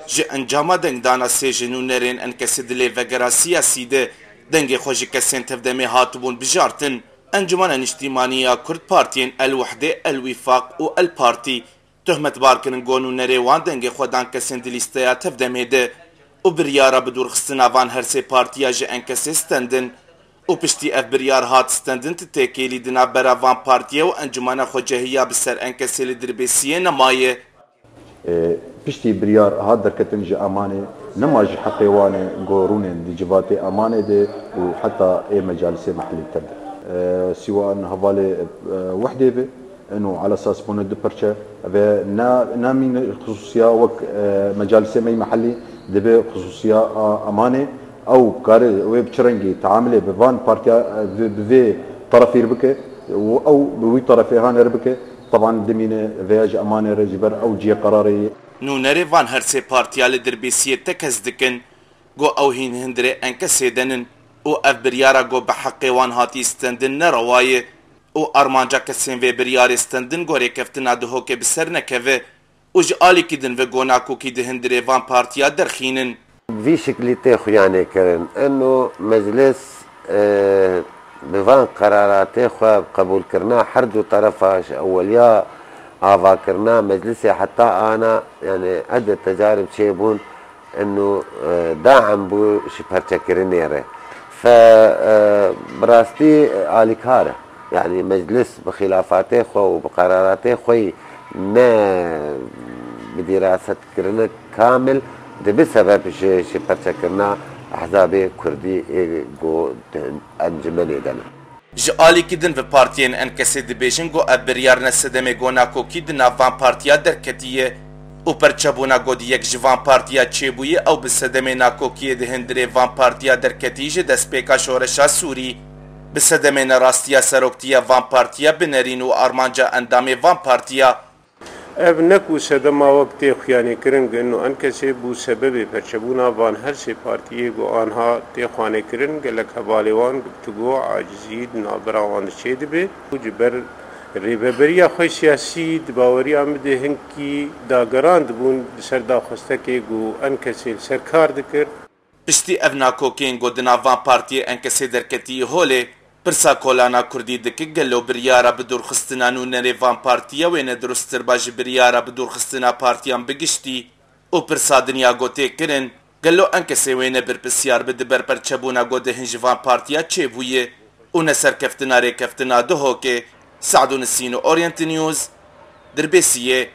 ji encama dengdana sêjin û nerên enkesî dilê vegera siyasî de dengê xwe ji kesên tevdemê hatibûn bijartin. Encumena Niştîmaniya Kurd Partiyên El Wehdê, El Wîfaq û El Partî tuhmetbarkirin gon û nerê wan dengê xwe dan kesên di lîsteya tevdemê de û biryara bidûrxistina van her sê partiya ji enkesê stendin û piştî ev biryar hat stendin têkêlî di navbera van partiye û encumena xwecehiya bi ser enkesê li Dirbêsiyê nemaye. Piştî biryar hat derketin ji Amanê nema ji heqê wan e gorûnên di civatê Amanê de û heta ê mecalisê mehillî te de. Sîwan hevalê Wehdê be انه على اساس بونه دو برشا نامين خصوصيه وك مجالس مي محلي دبي خصوصيه امانه او كاري ويب تشرنجي تعامله بفان بارتيا بفي طرفي ربكه او بوي طرفي هان ربكه طبعا دمينه فياج امانه رجبر او جي قراري نو نريفان هرسي بارتيا لدربيسيه تكزدكن جو او هين هندري انكسيدنن او اف بريارا جو بحقي وان هاتي ستندن نروايه او ارمانجا کسین و بریاری استندن گوری کفتنا دهو که بسر نکوه او جالی کدن و گوناکو کی دهندری وان پارتیا درخینن في شكليته خيانة كرن انه مجلس بفان قراراته خو قبول كرنا حردو طرفاش اولياء آفا كرنا مجلسي حتى انا يعني عدة تجارب شيبون انه داعم بو شبهرچا كرنيره فبراستي آليكاره يعني مجلس بخلافاته خو وبقراراته خوي ما بدراسة كرنا كامل ده بسبب شي برشكرنا أحزاب كردي جو أنجمني دنا جالي كدن في بارتيين انكسي دبيجن جو أبريار نسدمي جوناكو كدنا فان بارتيا دركتيه و پرچبونا گو دی یک جوان پارتیا چیبویه او بسدمي ناکوکیه ده هندره وان پارتیا درکتیجه دسپیکا شورشا سوری بسدمين راستيا سروكتيا فان بارتيا بنرين و ارمانجا اندامي فان بارتيا ابنكو سدما وقت خياني كرنگ انه انكسي بو سبب فرشبونا فان هر سي بارتيه جو انها تخواني كرنگ لك حواليوان تگو عاجزيد نابراوان شيدبه جبر ريبريا خوي سياسي دباوري امده هنكي داگراند بون سردا خستكي جو انكسي سركار دكر پشتی افناکوکین گودنا وان پارتی انکسی درکتی هوله پرسا کولانا کردی دکی گلو بریارا بدور خستنا نو نری وان پارتیا و ندرستر باج بریارا بدور خستنا پارتیان بگشتی او پرسا دنیا گوته کرن گلو انکسی وینه برپسیار بدبر پرچبونا گوده هنج وان پارتیا چه بویه او نسر کفتنا ری کفتنا دهو که سعدون السینو اورینت نیوز دربیسیه